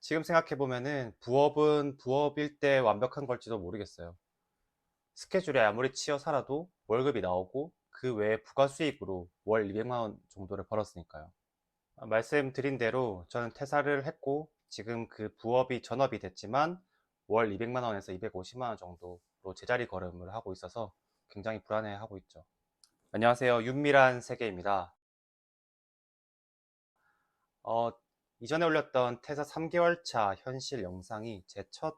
지금 생각해보면은 부업은 부업일 때 완벽한 걸지도 모르겠어요. 스케줄에 아무리 치여 살아도 월급이 나오고 그 외에 부가 수익으로 월 200만 원 정도를 벌었으니까요. 말씀드린 대로 저는 퇴사를 했고 지금 그 부업이 전업이 됐지만 월 200만 원에서 250만 원 정도로 제자리 걸음을 하고 있어서 굉장히 불안해하고 있죠. 안녕하세요. 윤미란 세계입니다. 어, 이전에 올렸던 퇴사 3개월 차 현실 영상이 제 첫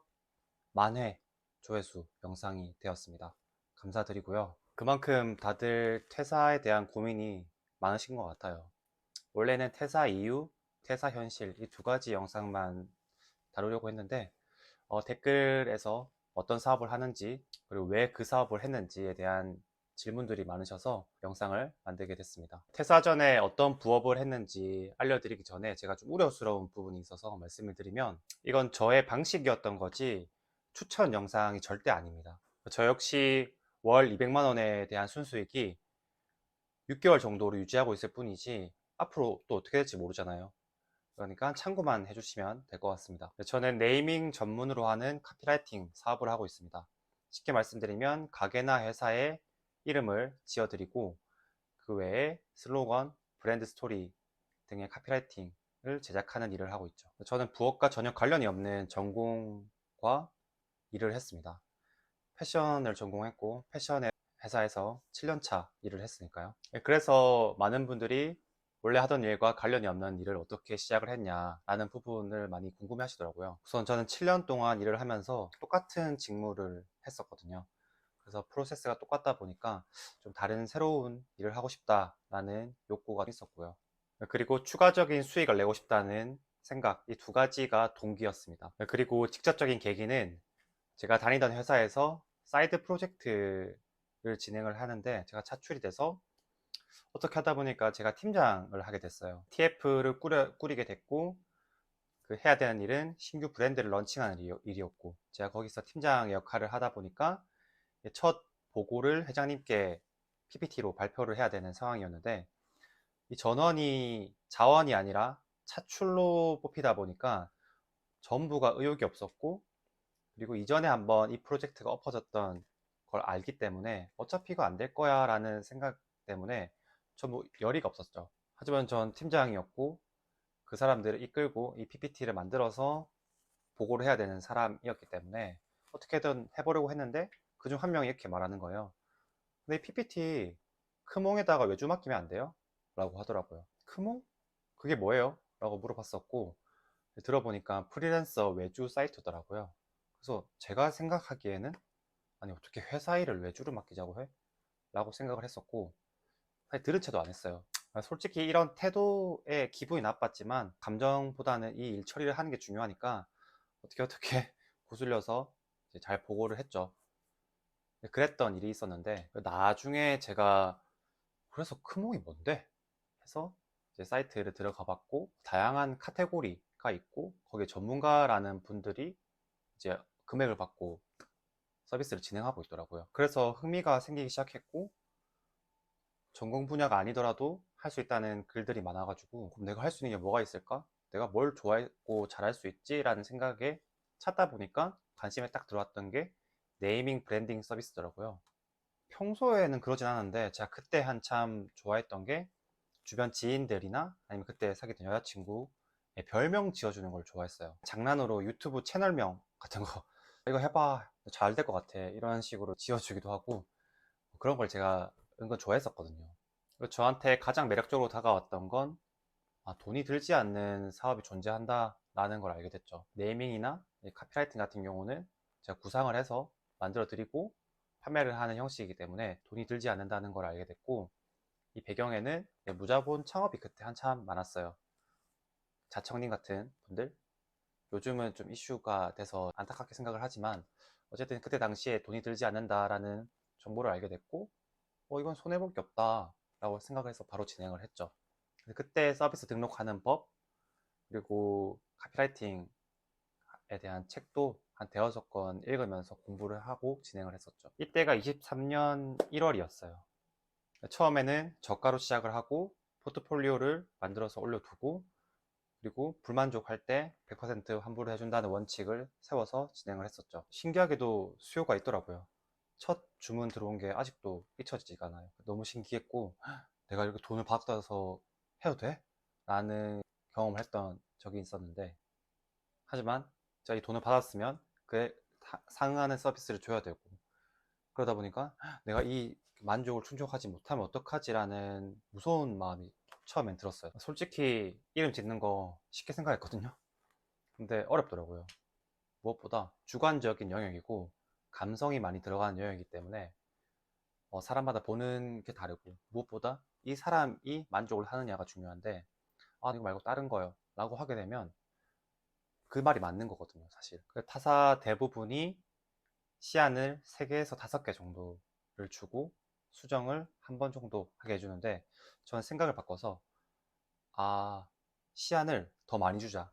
만회 조회수 영상이 되었습니다. 감사드리고요. 그만큼 다들 퇴사에 대한 고민이 많으신 것 같아요. 원래는 퇴사 이유, 퇴사 현실 이 두 가지 영상만 다루려고 했는데 댓글에서 어떤 사업을 하는지 그리고 왜 그 사업을 했는지에 대한 질문들이 많으셔서 영상을 만들게 됐습니다. 퇴사 전에 어떤 부업을 했는지 알려드리기 전에 제가 좀 우려스러운 부분이 있어서 말씀을 드리면 이건 저의 방식이었던 거지 추천 영상이 절대 아닙니다. 저 역시 월 200만 원에 대한 순수익이 6개월 정도로 유지하고 있을 뿐이지 앞으로 또 어떻게 될지 모르잖아요. 그러니까 참고만 해주시면 될 것 같습니다. 저는 네이밍 전문으로 하는 카피라이팅 사업을 하고 있습니다. 쉽게 말씀드리면 가게나 회사의 이름을 지어드리고 그 외에 슬로건, 브랜드 스토리 등의 카피라이팅을 제작하는 일을 하고 있죠. 저는 부업과 전혀 관련이 없는 전공과 일을 했습니다. 패션을 전공했고 패션의 회사에서 7년차 일을 했으니까요. 그래서 많은 분들이 원래 하던 일과 관련이 없는 일을 어떻게 시작을 했냐라는 부분을 많이 궁금해 하시더라고요. 우선 저는 7년 동안 일을 하면서 똑같은 직무를 했었거든요. 그래서 프로세스가 똑같다 보니까 좀 다른 새로운 일을 하고 싶다라는 욕구가 있었고요. 그리고 추가적인 수익을 내고 싶다는 생각, 이 두 가지가 동기였습니다. 그리고 직접적인 계기는 제가 다니던 회사에서 사이드 프로젝트를 진행을 하는데 제가 차출이 돼서 어떻게 하다 보니까 제가 팀장을 하게 됐어요. TF를 꾸리게 됐고 그 해야 되는 일은 신규 브랜드를 런칭하는 일이었고 제가 거기서 팀장 역할을 하다 보니까 첫 보고를 회장님께 PPT로 발표를 해야 되는 상황이었는데 이 전원이 자원이 아니라 차출로 뽑히다 보니까 전부가 의욕이 없었고 그리고 이전에 한번 이 프로젝트가 엎어졌던 걸 알기 때문에 어차피 이거 안 될 거야 라는 생각 때문에 전부 열의가 없었죠. 하지만 전 팀장이었고 그 사람들을 이끌고 이 PPT를 만들어서 보고를 해야 되는 사람이었기 때문에 어떻게든 해보려고 했는데 그중 한 명이 이렇게 말하는 거예요. 근데 이 PPT 크몽에다가 외주 맡기면 안 돼요? 라고 하더라고요. 크몽? 그게 뭐예요? 라고 물어봤었고 들어보니까 프리랜서 외주 사이트더라고요. 그래서 제가 생각하기에는 아니 어떻게 회사 일을 외주를 맡기자고 해? 라고 생각을 했었고 사실 들은 채도 안 했어요. 솔직히 이런 태도에 기분이 나빴지만 감정보다는 이 일 처리를 하는 게 중요하니까 어떻게 구슬려서 이제 잘 보고를 했죠. 그랬던 일이 있었는데 나중에 제가 그래서 크몽이 뭔데? 해서 이제 사이트를 들어가 봤고 다양한 카테고리가 있고 거기에 전문가라는 분들이 이제 금액을 받고 서비스를 진행하고 있더라고요. 그래서 흥미가 생기기 시작했고 전공 분야가 아니더라도 할 수 있다는 글들이 많아가지고 그럼 내가 할 수 있는 게 뭐가 있을까? 내가 뭘 좋아했고 잘할 수 있지? 라는 생각에 찾다 보니까 관심에 딱 들어왔던 게 네이밍 브랜딩 서비스더라고요. 평소에는 그러진 않았는데 제가 그때 한참 좋아했던 게 주변 지인들이나 아니면 그때 사귀던 여자친구의 별명 지어주는 걸 좋아했어요. 장난으로 유튜브 채널명 같은 거 이거 해봐 잘 될 것 같아 이런 식으로 지어주기도 하고 그런 걸 제가 은근 좋아했었거든요. 그리고 저한테 가장 매력적으로 다가왔던 건 돈이 들지 않는 사업이 존재한다 라는 걸 알게 됐죠. 네이밍이나 카피라이팅 같은 경우는 제가 구상을 해서 만들어 드리고 판매를 하는 형식이기 때문에 돈이 들지 않는다는 걸 알게 됐고 이 배경에는 무자본 창업이 그때 한참 많았어요. 자청님 같은 분들 요즘은 좀 이슈가 돼서 안타깝게 생각을 하지만 어쨌든 그때 당시에 돈이 들지 않는다라는 정보를 알게 됐고 이건 손해볼 게 없다 라고 생각을 해서 바로 진행을 했죠. 그때 서비스 등록하는 법 그리고 카피라이팅에 대한 책도 한 대여섯 권 읽으면서 공부를 하고 진행을 했었죠. 이때가 23년 1월이었어요. 처음에는 저가로 시작을 하고 포트폴리오를 만들어서 올려두고 그리고 불만족할 때 100% 환불을 해준다는 원칙을 세워서 진행을 했었죠. 신기하게도 수요가 있더라고요. 첫 주문 들어온 게 아직도 잊혀지지가 않아요. 너무 신기했고, 내가 이렇게 돈을 받아서 해도 돼? 라는 경험을 했던 적이 있었는데, 하지만 제가 이 돈을 받았으면 그에 상응하는 서비스를 줘야 되고, 그러다 보니까 내가 이 만족을 충족하지 못하면 어떡하지라는 무서운 마음이 처음엔 들었어요. 솔직히 이름 짓는 거 쉽게 생각했거든요. 근데 어렵더라고요. 무엇보다 주관적인 영역이고 감성이 많이 들어가는 영역이기 때문에 사람마다 보는 게 다르고, 무엇보다 이 사람이 만족을 하느냐가 중요한데, 아 이거 말고 다른 거요 라고 하게 되면 그 말이 맞는 거거든요, 사실. 타사 대부분이 시안을 3개에서 5개 정도를 주고 수정을 한 번 정도 하게 해주는데, 저는 생각을 바꿔서 시안을 더 많이 주자,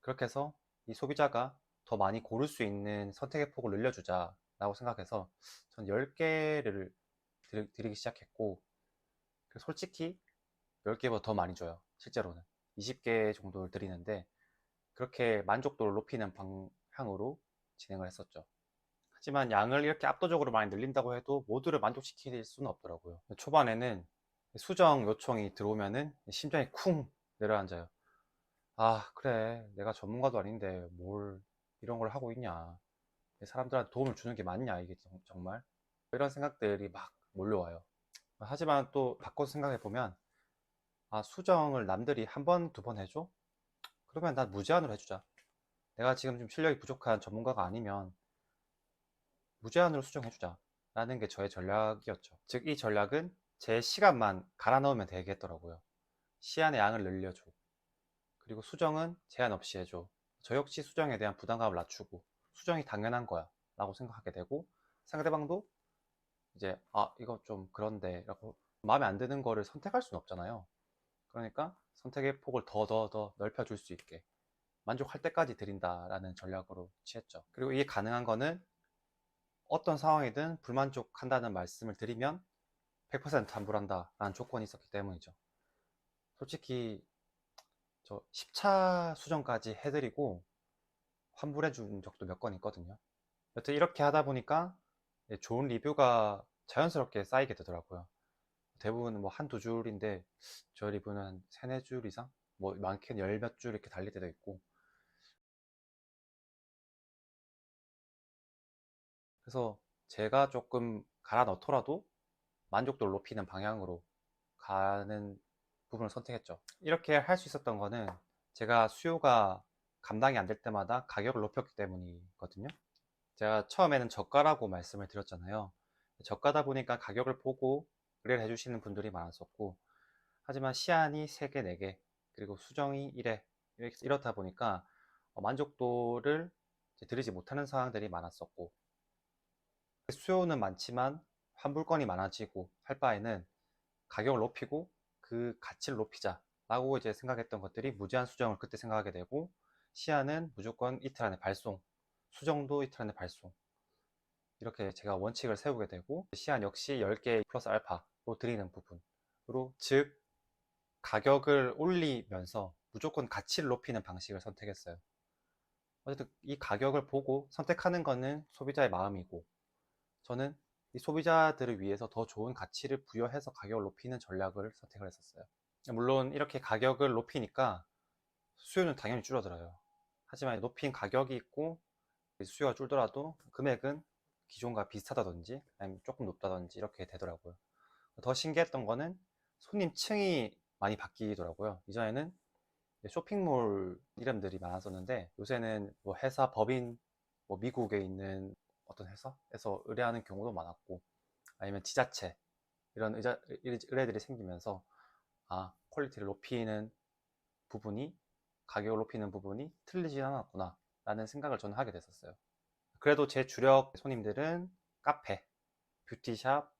그렇게 해서 이 소비자가 더 많이 고를 수 있는 선택의 폭을 늘려주자 라고 생각해서 전 10개를 드리기 시작했고, 솔직히 10개보다 더 많이 줘요. 실제로는 20개 정도를 드리는데, 그렇게 만족도를 높이는 방향으로 진행을 했었죠. 하지만 양을 이렇게 압도적으로 많이 늘린다고 해도 모두를 만족시킬 수는 없더라고요. 초반에는 수정 요청이 들어오면은 심장이 쿵 내려앉아요. 아, 그래. 내가 전문가도 아닌데 뭘 이런 걸 하고 있냐. 사람들한테 도움을 주는 게 맞냐, 이게 정말. 이런 생각들이 막 몰려와요. 하지만 또 바꿔서 생각해보면, 수정을 남들이 한 번, 두 번 해줘? 그러면 난 무제한으로 해주자. 내가 지금 좀 실력이 부족한 전문가가 아니면 무제한으로 수정해주자 라는 게 저의 전략이었죠. 즉, 이 전략은 제 시간만 갈아 넣으면 되겠더라고요. 시안의 양을 늘려줘. 그리고 수정은 제한 없이 해줘. 저 역시 수정에 대한 부담감을 낮추고, 수정이 당연한 거야 라고 생각하게 되고, 상대방도 이제 이거 좀 그런데 라고 마음에 안 드는 거를 선택할 수는 없잖아요. 그러니까 선택의 폭을 더 넓혀줄 수 있게 만족할 때까지 드린다라는 전략으로 취했죠. 그리고 이게 가능한 거는 어떤 상황이든 불만족한다는 말씀을 드리면 100% 환불한다 라는 조건이 있었기 때문이죠. 솔직히 저 10차 수정까지 해드리고 환불해 준 적도 몇 건 있거든요. 여튼 이렇게 하다 보니까 좋은 리뷰가 자연스럽게 쌓이게 되더라고요. 대부분 뭐 한두 줄인데 저 리뷰는 한 세네 줄 이상? 뭐 많게는 열 몇 줄 이렇게 달릴 때도 있고, 그래서 제가 조금 갈아 넣더라도 만족도를 높이는 방향으로 가는 부분을 선택했죠. 이렇게 할 수 있었던 거는 제가 수요가 감당이 안 될 때마다 가격을 높였기 때문이거든요. 제가 처음에는 저가라고 말씀을 드렸잖아요. 저가다 보니까 가격을 보고 의뢰를 해주시는 분들이 많았었고, 하지만 시안이 3개, 4개, 그리고 수정이 1회, 이렇다 보니까 만족도를 드리지 못하는 상황들이 많았었고, 수요는 많지만 환불건이 많아지고 할 바에는 가격을 높이고 그 가치를 높이자 라고 이제 생각했던 것들이 무제한 수정을 그때 생각하게 되고, 시안은 무조건 이틀 안에 발송, 수정도 이틀 안에 발송, 이렇게 제가 원칙을 세우게 되고, 시안 역시 10개 플러스 알파로 드리는 부분으로, 즉 가격을 올리면서 무조건 가치를 높이는 방식을 선택했어요. 어쨌든 이 가격을 보고 선택하는 거는 소비자의 마음이고, 저는 이 소비자들을 위해서 더 좋은 가치를 부여해서 가격을 높이는 전략을 선택을 했었어요. 물론 이렇게 가격을 높이니까 수요는 당연히 줄어들어요. 하지만 높인 가격이 있고 수요가 줄더라도 금액은 기존과 비슷하다든지 아니면 조금 높다든지 이렇게 되더라고요. 더 신기했던 거는 손님층이 많이 바뀌더라고요. 이전에는 쇼핑몰 이름들이 많았었는데, 요새는 뭐 회사 법인, 뭐 미국에 있는 어떤 회사에서 의뢰하는 경우도 많았고, 아니면 지자체, 이런 의뢰들이 생기면서 퀄리티를 높이는 부분이, 가격을 높이는 부분이 틀리진 않았구나 라는 생각을 저는 하게 됐었어요. 그래도 제 주력 손님들은 카페, 뷰티샵,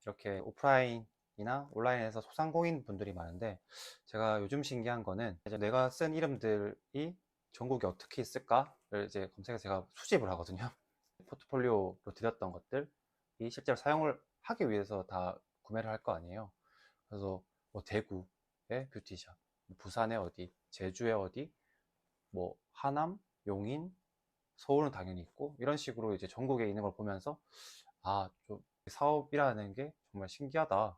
이렇게 오프라인이나 온라인에서 소상공인 분들이 많은데, 제가 요즘 신기한 거는 이제 내가 쓴 이름들이 전국에 어떻게 있을까를 이제 검색해서 제가 수집을 하거든요. 포트폴리오로 드렸던 것들이 실제로 사용을 하기 위해서 다 구매를 할 거 아니에요. 그래서 뭐 대구의 뷰티샵, 부산에 어디, 제주에 어디, 뭐 하남, 용인, 서울은 당연히 있고 이런 식으로 이제 전국에 있는 걸 보면서 좀 사업이라는 게 정말 신기하다.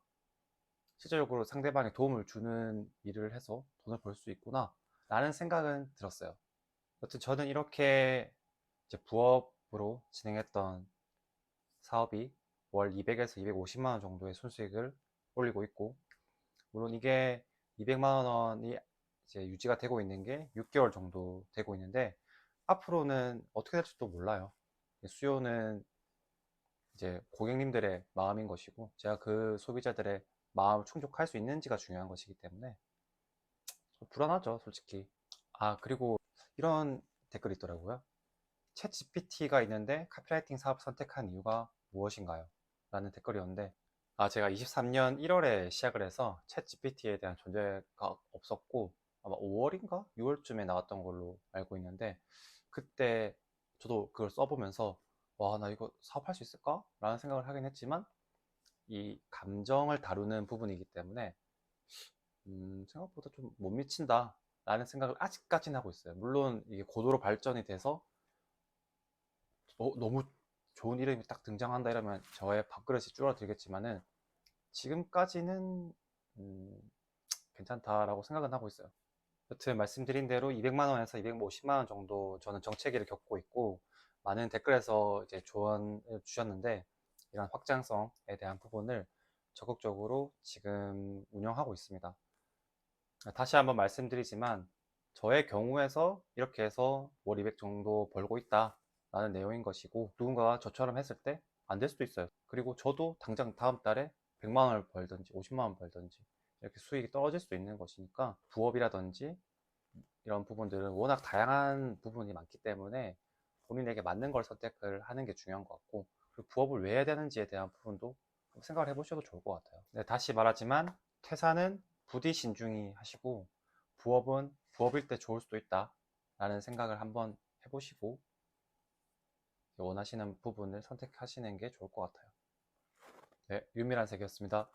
실질적으로 상대방에 도움을 주는 일을 해서 돈을 벌 수 있구나 라는 생각은 들었어요. 여튼 저는 이렇게 이제 부업으로 진행했던 사업이 월 200에서 250만 원 정도의 순수익을 올리고 있고, 물론 이게 200만 원이 이제 유지가 되고 있는 게 6개월 정도 되고 있는데, 앞으로는 어떻게 될지도 몰라요. 수요는 이제 고객님들의 마음인 것이고, 제가 그 소비자들의 마음을 충족할 수 있는지가 중요한 것이기 때문에 불안하죠, 솔직히. 그리고 이런 댓글이 있더라고요. 챗 GPT가 있는데 카피라이팅 사업 선택한 이유가 무엇인가요? 라는 댓글이었는데, 제가 23년 1월에 시작을 해서 챗 GPT에 대한 존재가 없었고, 아마 5월인가? 6월쯤에 나왔던 걸로 알고 있는데, 그때 저도 그걸 써보면서, 와, 나 이거 사업할 수 있을까? 라는 생각을 하긴 했지만, 이 감정을 다루는 부분이기 때문에, 생각보다 좀 못 미친다. 라는 생각을 아직까지는 하고 있어요. 물론 이게 고도로 발전이 돼서 너무 좋은 이름이 딱 등장한다 이러면 저의 밥그릇이 줄어들겠지만은 지금까지는 괜찮다라고 생각은 하고 있어요. 여튼 말씀드린 대로 200만 원에서 250만 원 정도 저는 정체기를 겪고 있고, 많은 댓글에서 이제 조언을 주셨는데 이런 확장성에 대한 부분을 적극적으로 지금 운영하고 있습니다. 다시 한번 말씀드리지만 저의 경우에서 이렇게 해서 월 200 정도 벌고 있다 라는 내용인 것이고, 누군가가 저처럼 했을 때 안 될 수도 있어요. 그리고 저도 당장 다음 달에 100만 원을 벌든지 50만 원 벌든지 이렇게 수익이 떨어질 수 있는 것이니까, 부업이라든지 이런 부분들은 워낙 다양한 부분이 많기 때문에 본인에게 맞는 걸 선택을 하는 게 중요한 것 같고, 그리고 부업을 왜 해야 되는지에 대한 부분도 생각을 해보셔도 좋을 것 같아요. 네, 다시 말하지만 퇴사는 부디 신중히 하시고, 부업은 부업일 때 좋을 수도 있다 라는 생각을 한번 해보시고 원하시는 부분을 선택하시는 게 좋을 것 같아요. 네, 유미란색이었습니다.